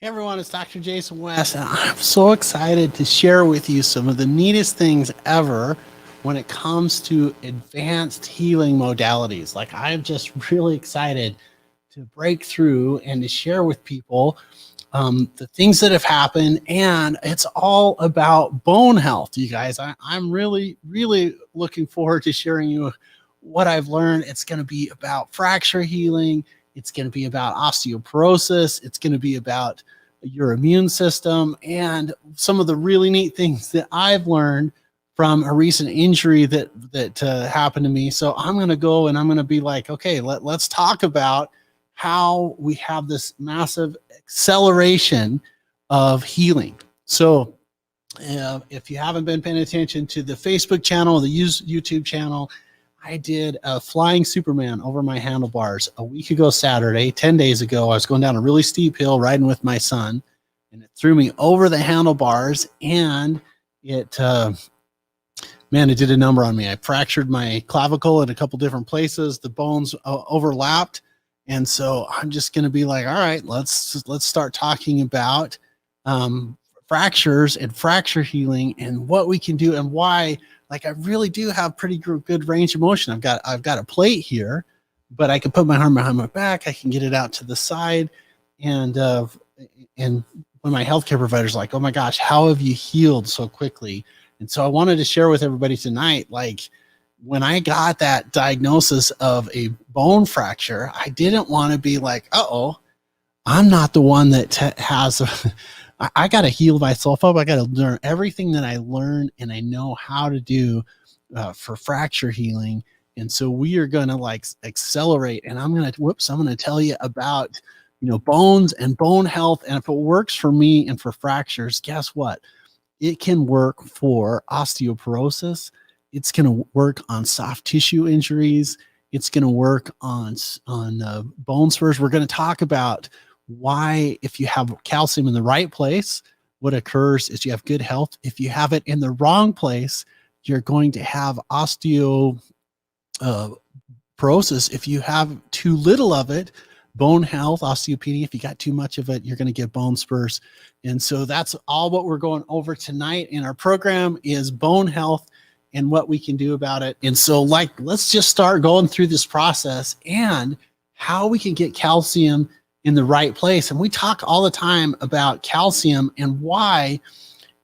Hey everyone, it's Dr. Jason West, and I'm so excited to share with you some of the neatest things ever when it comes to advanced healing modalities. Like, I'm just really excited to break through and to share with people the things that have happened, and it's all about bone health, you guys. I'm really looking forward to sharing you what I've learned. It's going to be about fracture healing. It's going to be about osteoporosis. It's going to be about your immune system and some of the really neat things that I've learned from a recent injury that happened to me. So I'm going to go and I'm going to be like, okay, let's talk about how we have this massive acceleration of healing. So if you haven't been paying attention to the Facebook channel, the YouTube channel, I did a flying Superman over my handlebars a week ago Saturday. 10 days ago, I was going down a really steep hill riding with my son, and it threw me over the handlebars, and it did a number on me. I fractured my clavicle in a couple different places. The bones overlapped, and so I'm just going to be like, all right, let's start talking about fractures and fracture healing and what we can do and why. Like, I really do have pretty good range of motion. I've got a plate here, but I can put my arm behind my back. I can get it out to the side, and when my healthcare provider's like, "Oh my gosh, how have you healed so quickly?" And so I wanted to share with everybody tonight, like, when I got that diagnosis of a bone fracture, I didn't want to be like, "Uh-oh, I'm not the one that has." I got to heal myself up. I got to learn everything that I learned and I know how to do for fracture healing. And so we are going to like accelerate, and I'm going to tell you about, bones and bone health. And if it works for me and for fractures, guess what? It can work for osteoporosis. It's going to work on soft tissue injuries. It's going to work on bone spurs. We're going to talk about why, if you have calcium in the right place, what occurs is you have good health. If you have it in the wrong place, you're going to have osteoporosis. If you have too little of it, bone health, osteopenia. If you got too much of it, you're going to get bone spurs. And so that's all what we're going over tonight in our program is bone health and what we can do about it. And so, let's just start going through this process and how we can get calcium in the right place. And we talk all the time about calcium and why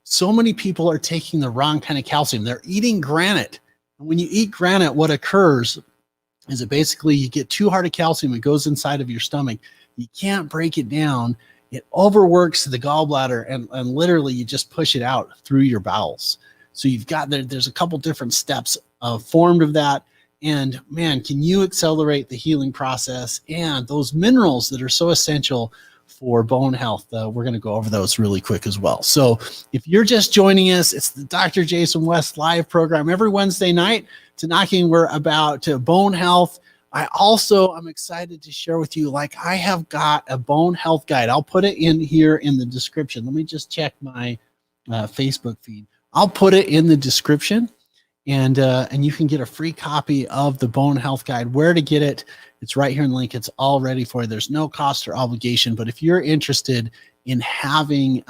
so many people are taking the wrong kind of calcium. They're eating granite. And when you eat granite, what occurs is that basically you get too hard of calcium. It goes inside of your stomach. You can't break it down. It overworks the gallbladder, and literally you just push it out through your bowels. So you've got there's a couple different steps formed of that. And man, can you accelerate the healing process and those minerals that are so essential for bone health? We're going to go over those really quick as well. So if you're just joining us, it's the Dr. Jason West live program every Wednesday night. We're about bone health. I'm excited to share with you, I have got a bone health guide. I'll put it in here in the description. Let me just check my Facebook feed. I'll put it in the description. And you can get a free copy of the Bone Health Guide. Where to get it? It's right here in the link. It's all ready for you. There's no cost or obligation. But if you're interested in having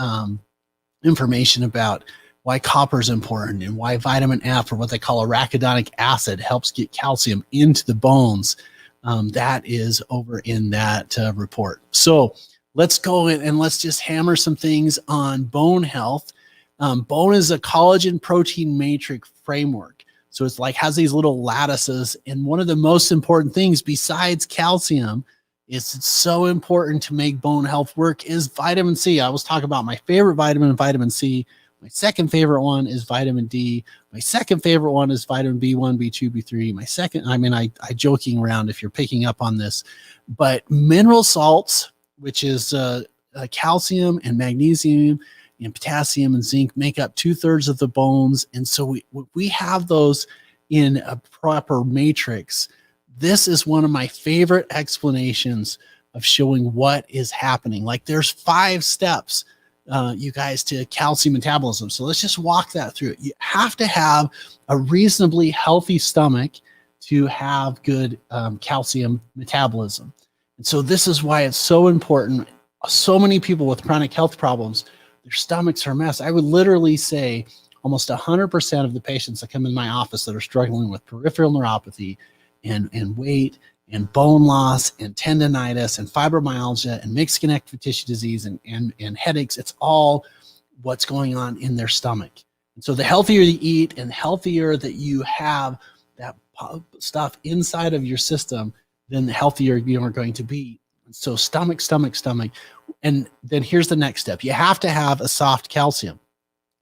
information about why copper is important and why vitamin F, or what they call arachidonic acid, helps get calcium into the bones, that is over in that report. So let's go in and let's just hammer some things on bone health. Bone is a collagen protein matrix framework. So it's has these little lattices. And one of the most important things besides calcium is it's so important to make bone health work is vitamin C. I was talking about my favorite vitamin C. My second favorite one is vitamin D. My second favorite one is vitamin B1, B2, B3. I joking around if you're picking up on this, but mineral salts, which is calcium and magnesium and potassium and zinc, make up 2/3 of the bones. And so we have those in a proper matrix. This is one of my favorite explanations of showing what is happening. There's 5 steps, you guys, to calcium metabolism. So let's just walk that through. You have to have a reasonably healthy stomach to have good calcium metabolism. And so this is why it's so important So many people with chronic health problems, their stomachs are a mess. I would literally say almost 100% of the patients that come in my office that are struggling with peripheral neuropathy and weight and bone loss and tendonitis and fibromyalgia and mixed connective tissue disease and headaches, it's all what's going on in their stomach. And so the healthier you eat and healthier that you have that stuff inside of your system, then the healthier you are going to be. So stomach. And then here's the next step. You have to have a soft calcium.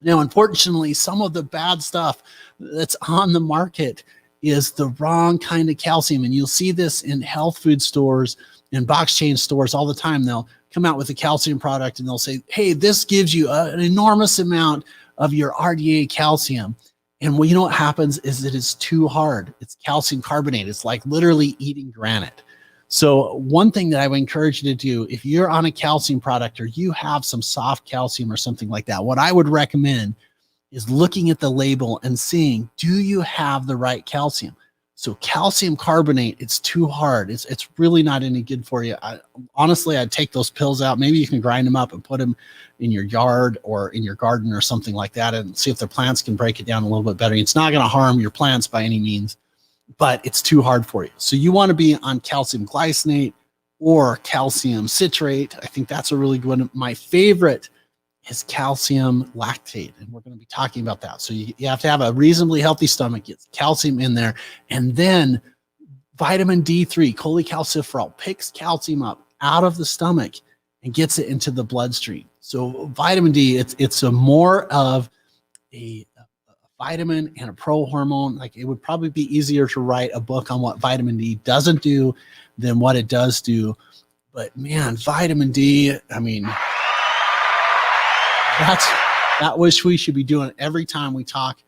Now, unfortunately, some of the bad stuff that's on the market is the wrong kind of calcium. And you'll see this in health food stores and box chain stores all the time. They'll come out with a calcium product and they'll say, hey, this gives you an enormous amount of your RDA calcium. And well, you know what happens is that it's too hard. It's calcium carbonate. It's like literally eating granite. So one thing that I would encourage you to do, if you're on a calcium product or you have some soft calcium or something like that, what I would recommend is looking at the label and seeing, do you have the right calcium? So calcium carbonate, it's too hard. It's really not any good for you. Honestly, I'd take those pills out. Maybe you can grind them up and put them in your yard or in your garden or something like that and see if the plants can break it down a little bit better. It's not going to harm your plants by any means, but it's too hard for you. So you want to be on calcium glycinate or calcium citrate. I think that's a really good one. My favorite is calcium lactate, and we're going to be talking about that. So you have to have a reasonably healthy stomach, get calcium in there, and then vitamin D3, cholecalciferol, picks calcium up out of the stomach and gets it into the bloodstream. So vitamin D, it's a more of a vitamin and a pro-hormone. Like, it would probably be easier to write a book on what vitamin D doesn't do than what it does do. But man, vitamin D, I mean, that which we should be doing every time we talk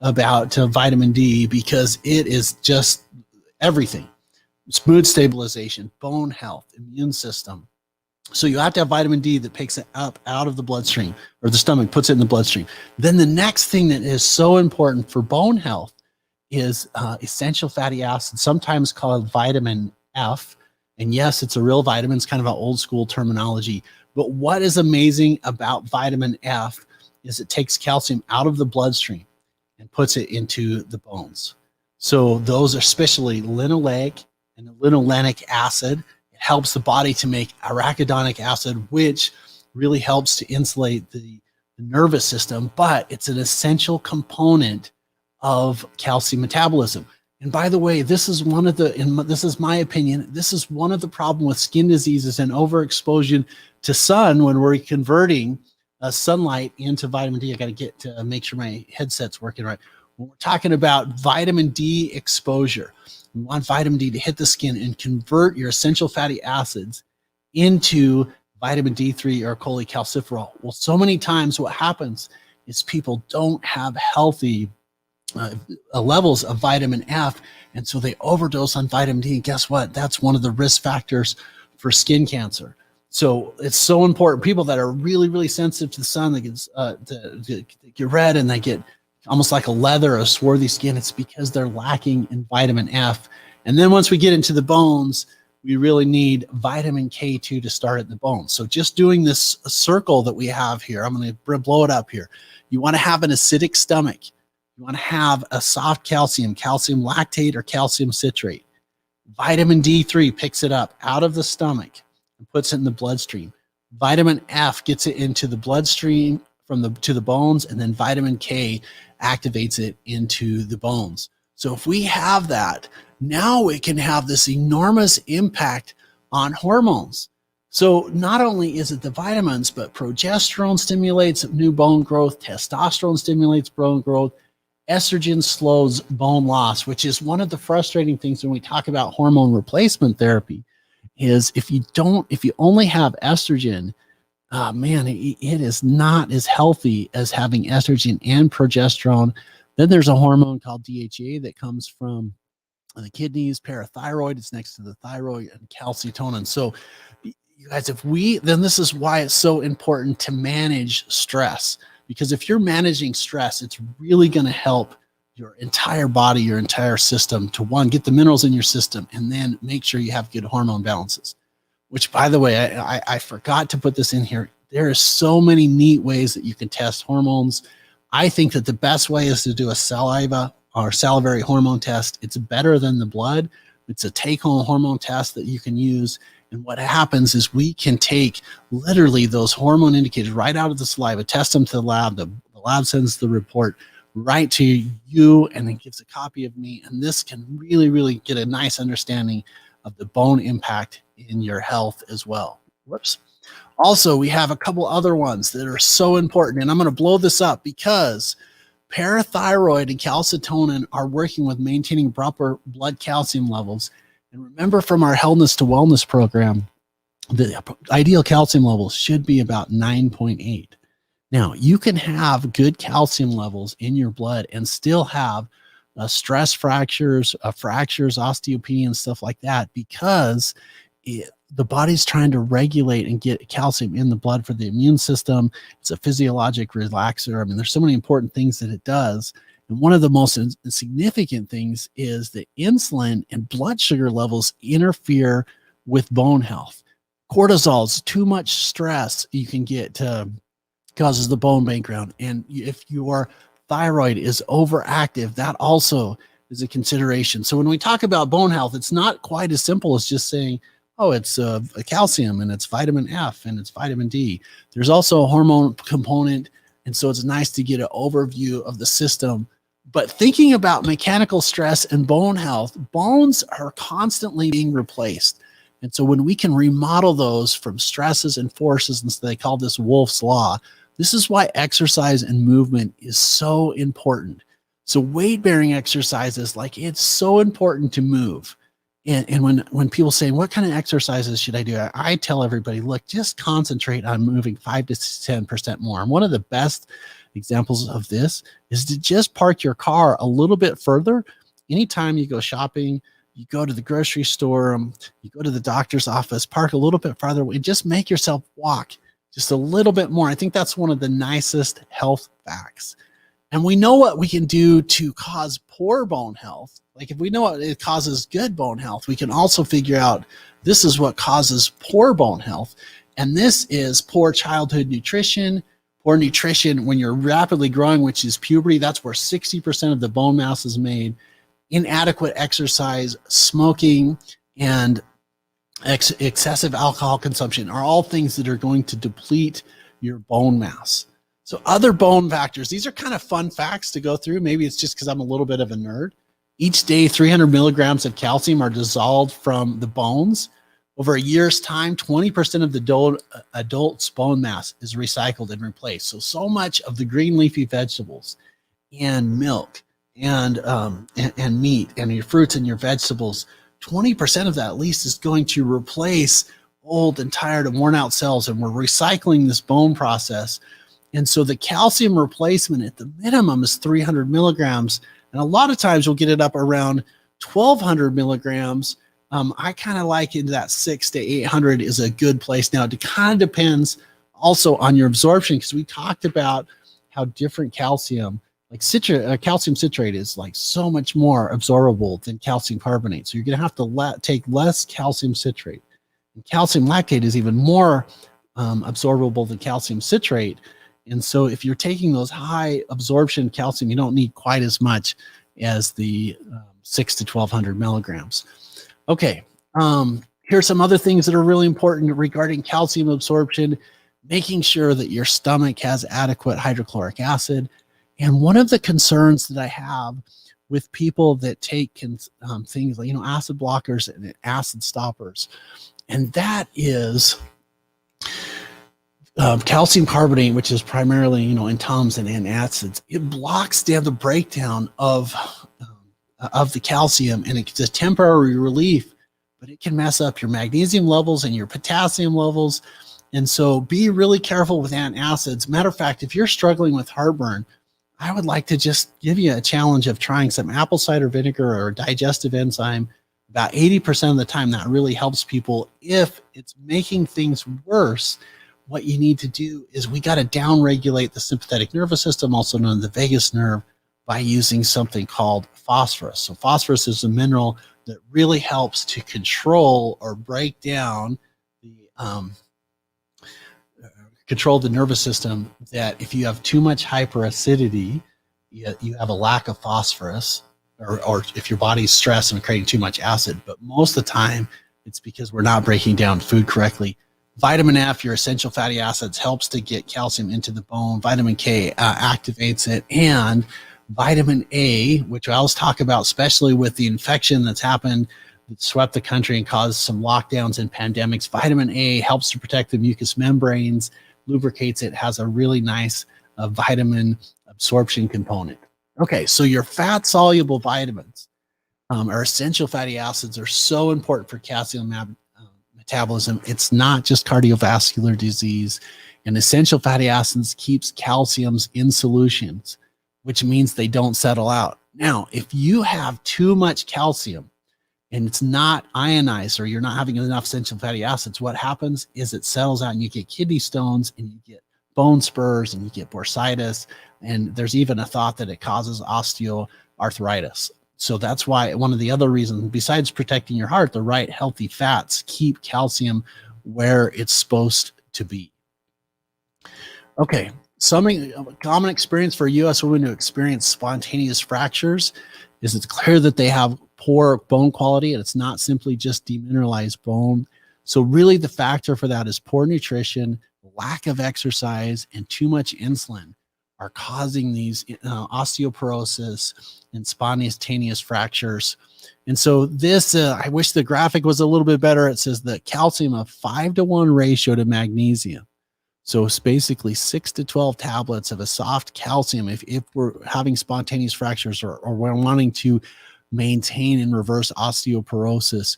about vitamin D, because it is just everything. It's mood stabilization, bone health, immune system. So you have to have vitamin D that picks it up out of the bloodstream, or the stomach puts it in the bloodstream. Then the next thing that is so important for bone health is essential fatty acids, sometimes called vitamin F. And yes, it's a real vitamin. It's kind of an old school terminology. But what is amazing about vitamin F is it takes calcium out of the bloodstream and puts it into the bones. So those are especially linoleic and linolenic acid. It helps the body to make arachidonic acid, which really helps to insulate the nervous system, but it's an essential component of calcium metabolism. And by the way, this is this is my opinion, this is one of the problems with skin diseases and overexposure to sun when we're converting sunlight into vitamin D. I got to get to make sure my headset's working right. When we're talking about vitamin D exposure, we want vitamin D to hit the skin and convert your essential fatty acids into vitamin D3 or cholecalciferol. Well, so many times what happens is people don't have healthy levels of vitamin F, and so they overdose on vitamin D. And guess what? That's one of the risk factors for skin cancer. So it's so important. People that are really, really sensitive to the sun, they get red and they get almost like a leather or swarthy skin. It's because they're lacking in vitamin F. And then once we get into the bones, we really need vitamin K2 to start at the bones. So just doing this circle that we have here, I'm going to blow it up here. You want to have an acidic stomach. You want to have a soft calcium, calcium lactate or calcium citrate. Vitamin D3 picks it up out of the stomach and puts it in the bloodstream. Vitamin F gets it into the bloodstream to the bones, and then vitamin K activates it into the bones. So if we have that, now it can have this enormous impact on hormones. So not only is it the vitamins, but progesterone stimulates new bone growth, testosterone stimulates bone growth, estrogen slows bone loss, which is one of the frustrating things when we talk about hormone replacement therapy, is if you only have estrogen, man, it is not as healthy as having estrogen and progesterone. Then there's a hormone called DHEA that comes from the kidneys, parathyroid. It's next to the thyroid, and calcitonin. So you guys, then this is why it's so important to manage stress. Because if you're managing stress, it's really going to help your entire body, your entire system to, one, get the minerals in your system, and then make sure you have good hormone balances. which, by the way, I forgot to put this in here. There are so many neat ways that you can test hormones. I think that the best way is to do a saliva or salivary hormone test. It's better than the blood. It's a take-home hormone test that you can use. And what happens is we can take literally those hormone indicators right out of the saliva, test them to the lab. The lab sends the report right to you and then gives a copy of me. And this can really, really get a nice understanding of the bone impact in your health as well. Whoops. Also, we have a couple other ones that are so important. And I'm going to blow this up because parathyroid and calcitonin are working with maintaining proper blood calcium levels. And remember from our Healthness to Wellness program, the ideal calcium levels should be about 9.8. Now, you can have good calcium levels in your blood and still have stress fractures, osteopenia, and stuff like that because the body's trying to regulate and get calcium in the blood for the immune system. It's a physiologic relaxer. I mean, there's so many important things that it does. And one of the most significant things is that insulin and blood sugar levels interfere with bone health. Cortisol's too much stress you can get causes the bone breakdown. And if your thyroid is overactive, that also is a consideration. So when we talk about bone health, it's not quite as simple as just saying, oh, it's a calcium and it's vitamin F and it's vitamin D. There's also a hormone component. And so it's nice to get an overview of the system. But thinking about mechanical stress and bone health, bones are constantly being replaced. And so when we can remodel those from stresses and forces, and so they call this Wolff's Law, this is why exercise and movement is so important. So weight-bearing exercises, like it's so important to move. And when people say, what kind of exercises should I do? I tell everybody, look, just concentrate on moving 5 to 10% more. And one of the best examples of this is to just park your car a little bit further. Anytime you go shopping, you go to the grocery store, you go to the doctor's office, park a little bit farther away, just make yourself walk just a little bit more. I think that's one of the nicest health facts. And we know what we can do to cause poor bone health. Like if we know what it causes good bone health, we can also figure out this is what causes poor bone health. And this is poor childhood nutrition, poor nutrition when you're rapidly growing, which is puberty. That's where 60% of the bone mass is made. Inadequate exercise, smoking, and excessive alcohol consumption are all things that are going to deplete your bone mass. So other bone factors, these are kind of fun facts to go through. Maybe it's just because I'm a little bit of a nerd. Each day, 300 milligrams of calcium are dissolved from the bones. Over a year's time, 20% of the adult's bone mass is recycled and replaced. So much of the green leafy vegetables and milk and meat and your fruits and your vegetables, 20% of that at least is going to replace old and tired and worn out cells. And we're recycling this bone process. And so the calcium replacement at the minimum is 300 milligrams. And a lot of times we'll get it up around 1,200 milligrams. I kind of like it that 600 to 800 is a good place. Now, it kind of depends also on your absorption because we talked about how different calcium, like calcium citrate is like so much more absorbable than calcium carbonate. So you're going to have to take less calcium citrate. And calcium lactate is even more absorbable than calcium citrate. And so if you're taking those high absorption calcium, you don't need quite as much as the 600 to 1,200 milligrams. Okay, here's some other things that are really important regarding calcium absorption, making sure that your stomach has adequate hydrochloric acid. And one of the concerns that I have with people that take things like, acid blockers and acid stoppers, and that is calcium carbonate, which is primarily, in Tums and antacids. It blocks down the breakdown of the calcium, and it's a temporary relief, but it can mess up your magnesium levels and your potassium levels. And so be really careful with antacids. Matter of fact, if you're struggling with heartburn, I would like to just give you a challenge of trying some apple cider vinegar or a digestive enzyme. About 80% of the time, that really helps people. If it's making things worse, what you need to do is we got to downregulate the sympathetic nervous system, also known as the vagus nerve, by using something called phosphorus. So phosphorus is a mineral that really helps to control or break down control the nervous system, that if you have too much hyperacidity, you have a lack of phosphorus, or if your body's stressed and creating too much acid. But most of the time, it's because we're not breaking down food correctly. Vitamin F, your essential fatty acids, helps to get calcium into the bone. Vitamin K activates it. And vitamin A, which I always talk about, especially with the infection that's happened, that swept the country and caused some lockdowns and pandemics. Vitamin A helps to protect the mucous membranes, lubricates it, has a really nice vitamin absorption component. Okay, so your fat-soluble vitamins, or essential fatty acids, are so important for calcium metabolism. It's not just cardiovascular disease. And essential fatty acids keeps calciums in solutions, which means they don't settle out. Now, if you have too much calcium and it's not ionized, or you're not having enough essential fatty acids, what happens is it settles out and you get kidney stones and you get bone spurs and you get bursitis. And there's even a thought that it causes osteoarthritis. So that's why one of the other reasons, besides protecting your heart, the right healthy fats keep calcium where it's supposed to be. Okay, some common experience for U.S. women who experience spontaneous fractures is it's clear that they have poor bone quality, and it's not simply just demineralized bone. So really the factor for that is poor nutrition, lack of exercise, and too much insulin are causing these osteoporosis and spontaneous fractures. And so this, I wish the graphic was a little bit better. It says that calcium, a 5-to-1 ratio to magnesium. So it's basically 6 to 12 tablets of a soft calcium if we're having spontaneous fractures, or we're wanting to maintain and reverse osteoporosis.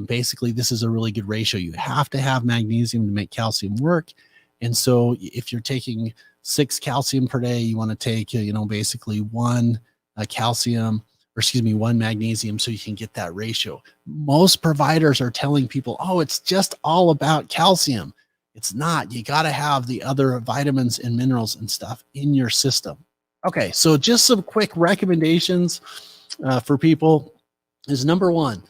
Basically, this is a really good ratio. You have to have magnesium to make calcium work. And so if you're taking 6 calcium per day, you want to take, basically 1 1 magnesium, so you can get that ratio. Most providers are telling people, oh, it's just all about calcium. It's not. You got to have the other vitamins and minerals and stuff in your system. Okay, so just some quick recommendations for people is number 1,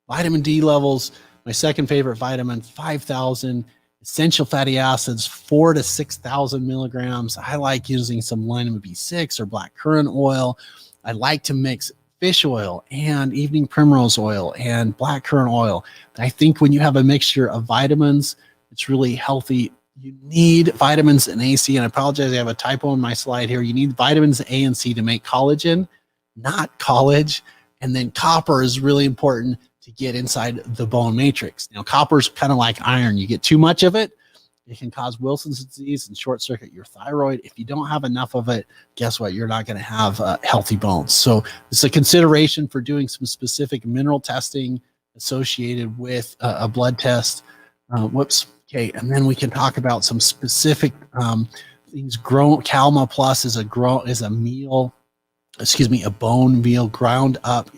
vitamin D levels. My second favorite vitamin, 5,000. Essential fatty acids, 4,000 to 6,000 milligrams. I like using some vitamin B6 or black currant oil. I like to mix fish oil and evening primrose oil and black currant oil. I think when you have a mixture of vitamins, it's really healthy. You need vitamins and A, C, and I apologize, I have a typo on my slide here. You need vitamins A and C to make collagen, not college. And then copper is really important to get inside the bone matrix. Now, copper is kind of like iron. You get too much of it, it can cause Wilson's disease and short circuit your thyroid. If you don't have enough of it, guess what? You're not going to have healthy bones. So it's a consideration for doing some specific mineral testing associated with a blood test. Okay, and then we can talk about some specific things. Calma Plus is a bone meal ground up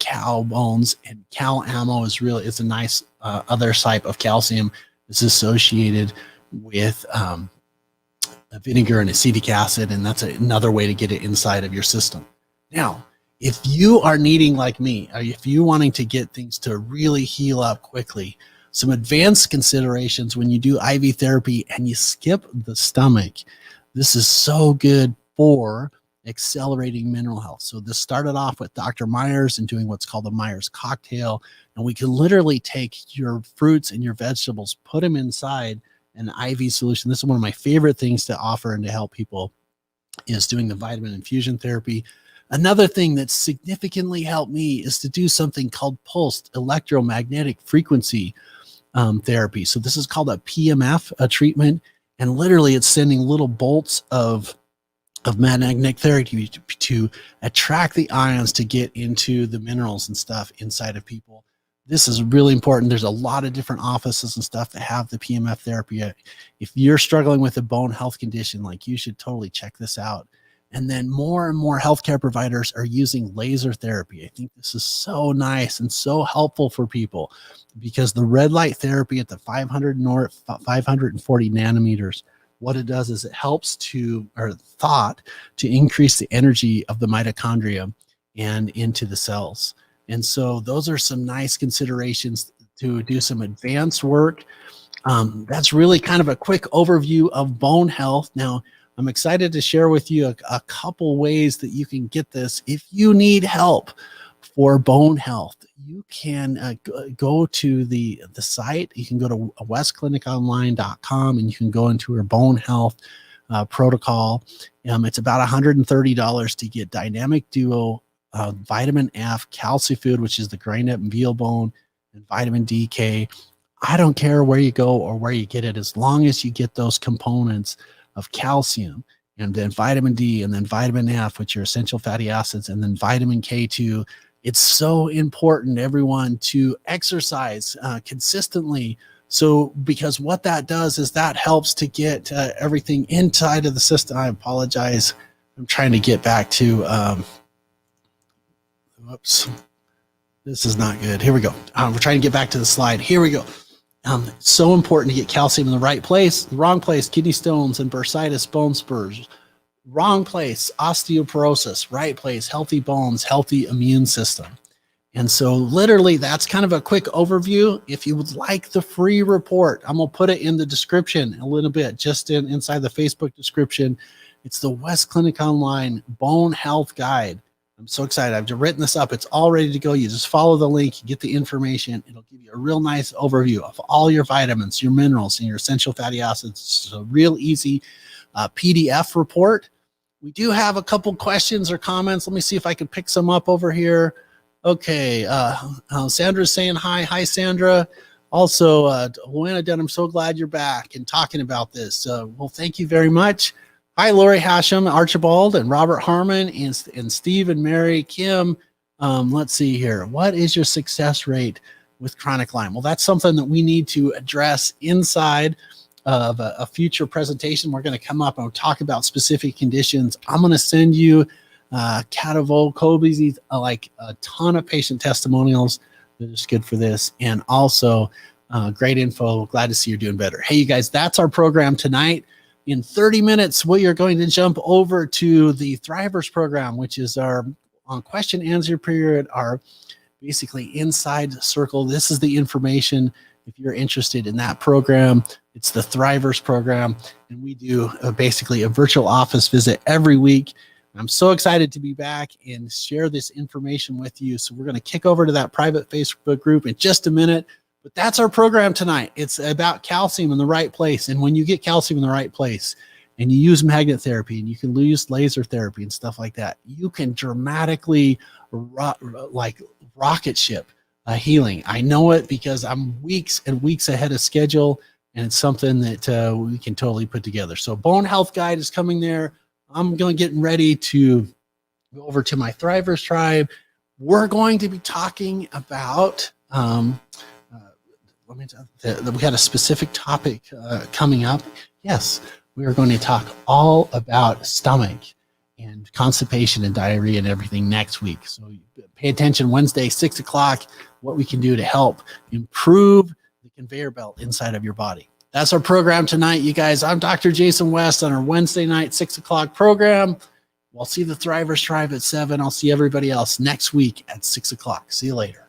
cow bones, and Cal Ammo is a nice other type of calcium. It's associated with vinegar and acetic acid, and that's another way to get it inside of your system. Now, if you are needing, like me, or if you wanting to get things to really heal up quickly, some advanced considerations when you do IV therapy and you skip the stomach, this is so good for accelerating mineral health. So this started off with Dr. Myers and doing what's called the Myers cocktail. And we can literally take your fruits and your vegetables, put them inside an IV solution. This is one of my favorite things to offer and to help people, is doing the vitamin infusion therapy. Another thing that significantly helped me is to do something called pulsed electromagnetic frequency therapy. So this is called a PMF, a treatment, and literally it's sending little bolts of magnetic therapy to attract the ions to get into the minerals and stuff inside of people. This is really important. There's a lot of different offices and stuff that have the PMF therapy. If you're struggling with a bone health condition, you should totally check this out. And then more and more healthcare providers are using laser therapy. I think this is so nice and so helpful for people, because the red light therapy at the 540 nanometers, what it does is it helps to increase the energy of the mitochondria and into the cells. And so those are some nice considerations to do some advanced work. That's really kind of a quick overview of bone health. Now, I'm excited to share with you a couple ways that you can get this. If you need help for bone health, you can go to the site. You can go to westcliniconline.com and you can go into our bone health protocol. It's about $130 to get Dynamic Duo, vitamin F, calcifood, which is the grain up and veal bone, and vitamin DK. I don't care where you go or where you get it, as long as you get those components of calcium and then vitamin D and then vitamin F, which are essential fatty acids, and then vitamin K2. It's so important, everyone, to exercise consistently. So, because what that does is that helps to get everything inside of the system. I apologize. I'm trying to get back to, whoops, this is not good. Here we go. We're trying to get back to the slide. Here we go. So important to get calcium in the right place. The wrong place, kidney stones and bursitis, bone spurs. Wrong place, osteoporosis. Right place, healthy bones, healthy immune system. And so literally that's kind of a quick overview. If you would like the free report, I'm going to put it in the description a little bit, just inside the Facebook description. It's the West Clinic Online Bone Health Guide. I'm so excited. I've written this up. It's all ready to go. You just follow the link, you get the information. It'll give you a real nice overview of all your vitamins, your minerals, and your essential fatty acids. It's a real easy PDF report. We do have a couple questions or comments. Let me see if I can pick some up over here. Okay. Sandra's saying hi. Hi, Sandra. Also, Joanna Dunn, I'm so glad you're back and talking about this. Well, thank you very much. Hi, Lori Hashem, Archibald, and Robert Harmon, and Steve and Mary Kim. Let's see here. What is your success rate with chronic Lyme? Well, that's something that we need to address inside of a future presentation. We're going to come up and talk about specific conditions. I'm going to send you Catavo, Kobe's, like a ton of patient testimonials that are good for this, and also great info. Glad to see you're doing better. Hey, you guys, that's our program tonight. In 30 minutes, we are going to jump over to the Thrivers program, which is our question answer period, our basically inside circle. This is the information if you're interested in that program. It's the Thrivers program, and we do basically a virtual office visit every week. I'm so excited to be back and share this information with you. So we're going to kick over to that private Facebook group in just a minute. But that's our program tonight. It's about calcium in the right place. And when you get calcium in the right place and you use magnet therapy and you can use laser therapy and stuff like that, you can dramatically rocket ship healing. I know it because I'm weeks and weeks ahead of schedule, and it's something that we can totally put together. So Bone Health Guide is coming there. I'm getting ready to go over to my Thrivers tribe. We're going to be talking about we had a specific topic coming up. Yes, we are going to talk all about stomach and constipation and diarrhea and everything next week. So pay attention Wednesday, 6 o'clock, what we can do to help improve the conveyor belt inside of your body. That's our program tonight, you guys. I'm Dr. Jason West on our Wednesday night, 6 o'clock program. We'll see the Thrivers Tribe at 7. I'll see everybody else next week at 6 o'clock. See you later.